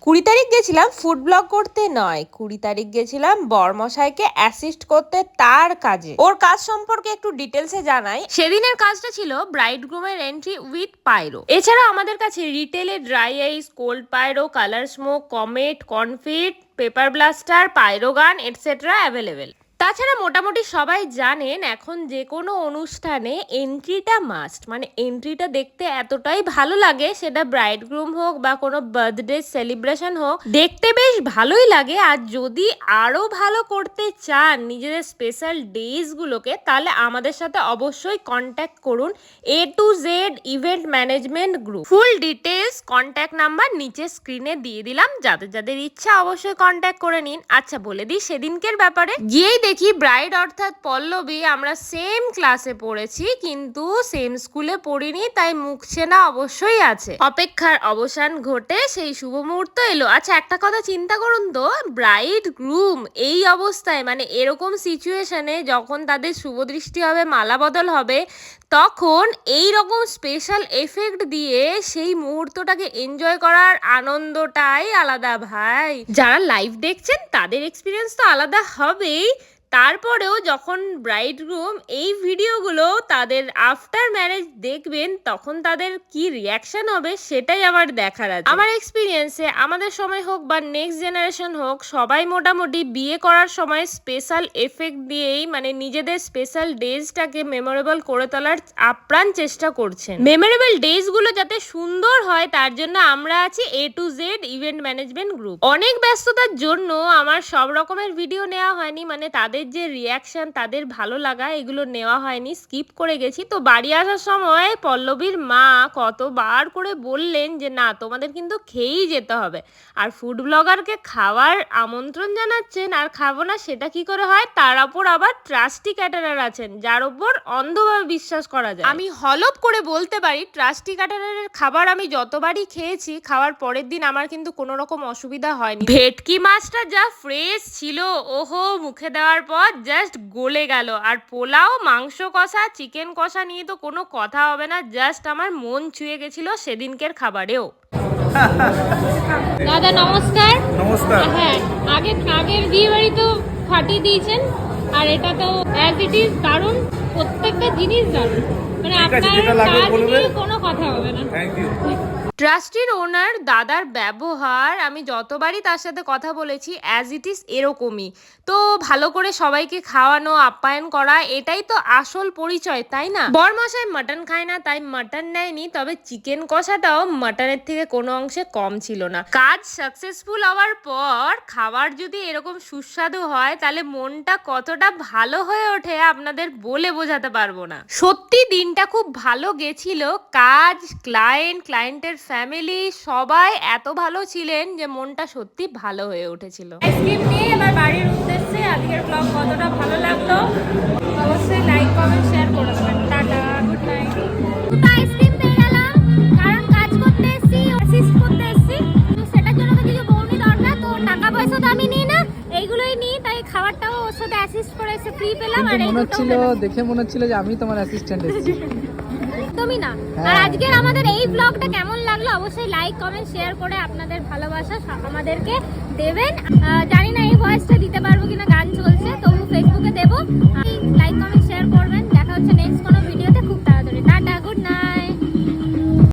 20 তারিখ গেছিলাম food blog করতে নয়, 20 তারিখ গেছিলাম বরমশাইকে অ্যাসিস্ট করতে তার কাজে। ওর কাজ সম্পর্কে একটু ডিটেলসে জানাই। সেদিনের কাজটা ছিল ব্রাইড গ্রুমের এন্ট্রি উইথ পাইরো। এছাড়া আমাদের কাছে রিটেলে dry ice, cold pyro, colour smoke, comet, confetti, paper blaster, pyro gun etcetera available. তাছাড়া মোটামুটি সবাই জানেন এখন যে কোনো অনুষ্ঠানে এন্ট্রিটা মাস্ট, মানে এন্ট্রিটা দেখতে এতটাই ভালো লাগে, সেটা ব্রাইড গ্রুম হোক বা কোনো বার্থডে সেলিব্রেশন হোক, দেখতে বেশ ভালোই লাগে। আর যদি আরো ভালো করতে চান নিজেদের স্পেশাল ডেজ গুলোকে, তাহলে আমাদের সাথে অবশ্যই কন্ট্যাক্ট করুন A to Z event management group. Full details contact number নিচে স্ক্রিনে দিয়ে দিলাম, যাদের যাদের ইচ্ছা অবশ্যই কন্ট্যাক্ট করে নিন। আচ্ছা বলে দিই সেদিনকের ব্যাপারে। গিয়েই দেখি ব্রাইড অর্থাৎ পল্লবী আমরা সেম ক্লাসে পড়েছি, কিন্তু সেম স্কুলে পড়িনি, তাই মুখ চেনা অবশ্যই আছে। অপেক্ষার অবসান ঘটে সেই শুভ মুহূর্ত এলো। আচ্ছা একটা কথা চিন্তা করুন তো, ব্রাইড গ্রুম এই অবস্থায়, মানে এরকম সিচুয়েশনে যখন তাদের শুভ দৃষ্টি হবে, মালা বদল হবে, তখন এই রকম স্পেশাল এফেক্ট দিয়ে সেই মুহূর্তটাকে এনজয় করার আনন্দটাই আলাদা ভাই। যারা লাইভ দেখছেন তাদের এক্সপিরিয়েন্স তো আলাদা হবেই, তারপরেও যখন ব্রাইড গ্রুম এই ভিডিওগুলো তাদের আফটার ম্যারেজ দেখবেন, তখন তাদের কি রিয়াকশন হবে সেটাই আমার দেখার আছে। আমার এক্সপিরিয়েন্সে আমাদের সময় হোক বা নেক্সট জেনারেশন হোক, সবাই মোটামুটি বিয়ে করার সময় স্পেশাল এফেক্ট দিয়েই মানে নিজেদের স্পেশাল ডেজটাকে মেমোরেবল করে তোলার আপ্রাণ চেষ্টা করছেন। মেমোরেবল ডেজগুলো যাতে সুন্দর হয় তার জন্য আমরা আছি A to Z event management group. অনেক ব্যস্ততার জন্য আমার সব রকমের ভিডিও নেওয়া হয়নি, মানে তাদের যে রিয়াকশন, তাদের ভালো লাগা, এগুলো নেওয়া হয়নি, স্কিপ করে গেছি। তো বাড়ি আসার সময় পল্লবীর মা কতবার করে বললেন যে না তোমাদের কিন্তু খেয়েই যেতে হবে, আর ফুড ব্লগারকে খাওয়ার আমন্ত্রণ জানাচ্ছেন আর খাবো না সেটা কি করে হয়। তার উপর আবার ট্রাস্টি ক্যাটারার আছেন যার উপর অন্ধভাবে বিশ্বাস করা যায়। আমি হলপ করে বলতে পারি ট্রাস্টি ক্যাটারারের খাবার আমি যতবারই খেয়েছি, খাওয়ার পরের দিন আমার কিন্তু কোনো রকম অসুবিধা হয়নি। ভেটকি মাছটা যা ফ্রেশ ছিল, ওহো, মুখে দেওয়ার পর জাস্ট গলে গেল। আর পোলাও, মাংস কষা, চিকেন কষা নিয়ে তো কোনো কথা হবে না, জাস্ট আমার মন ছুঁয়ে গেছিল সেদিনকের খাবারেও। দাদা নমস্কার। নমস্কার। হ্যাঁ, আগের বিয়ে বাড়ি তো ফাটিয়ে দিয়েছেন, আর এটা তো অ্যাজ ইট ইজ দারুণ, প্রত্যেকটা জিনিস দারুণ, মানে আপনার কাজ নিয়ে কোনো কথা হবে না। Thank you. ট্রাস্টির ওনার দাদার ব্যবহার আমি যতবারই তার সাথে কথা বলেছি অ্যাজ ইট ইজ এরকমই। তো ভালো করে সবাইকে খাওয়ানো, আপ্যায়ন করা, এটাই তো আসল পরিচয়, তাই না? বরমশাই মাটন খায় না তাই মাটন নেয়নি, তবে চিকেন কষাটাও মাটনের থেকে কোনো অংশে কম ছিল না। কাজ সাকসেসফুল হওয়ার পর খাবার যদি এরকম সুস্বাদু হয়, তাহলে মনটা কতটা ভালো হয়ে ওঠে আপনাদের বলে বোঝাতে পারবো না। সত্যি দিনটা খুব ভালো গেছিল। কাজ, ক্লায়েন্টের ফ্যামিলি সবাই এত ভালো ছিলেন যে মনটা সত্যি ভালো হয়ে উঠেছিল। আইসক্রিম নিয়ে এবার বাড়ির উদ্দেশ্যে। আজকের ব্লগ কতটা ভালো লাগলো অবশ্যই লাইক, কমেন্ট, শেয়ার করে দেবেন। Tata, good night. আইসক্রিম পেয়ে গেলাম, কারণ কাজ করতে এসেছি, অ্যাসিস্ট করতে এসেছি, তো সেটার জন্য তো কিছু বউনি দরকার, তো টাকা পয়সা তো আমি নিই না, এইগুলোই নিই, তাই খাবারটাও ওর সাথে অ্যাসিস্ট করে এসে ফ্রি পেলাম। আর দেখে মনে হচ্ছিল যে আমি তোমার অ্যাসিস্ট্যান্ট এসেছি। একদমই না। আর আজকের আমাদের এই ব্লগটা কেমন লাগলো অবশ্যই লাইক, কমেন্ট, শেয়ার করে আপনাদের ভালোবাসা আমাদেরকে দেবেন। জানি না এই ভয়েসটা দিতে পারবো কিনা, গান চলছে, তবু ফেসবুকে দেবো। লাইক, কমেন্ট, শেয়ার করবেন। দেখা হচ্ছে নেক্সট কোনো ভিডিওতে খুব তাড়াতাড়ি। টাটা।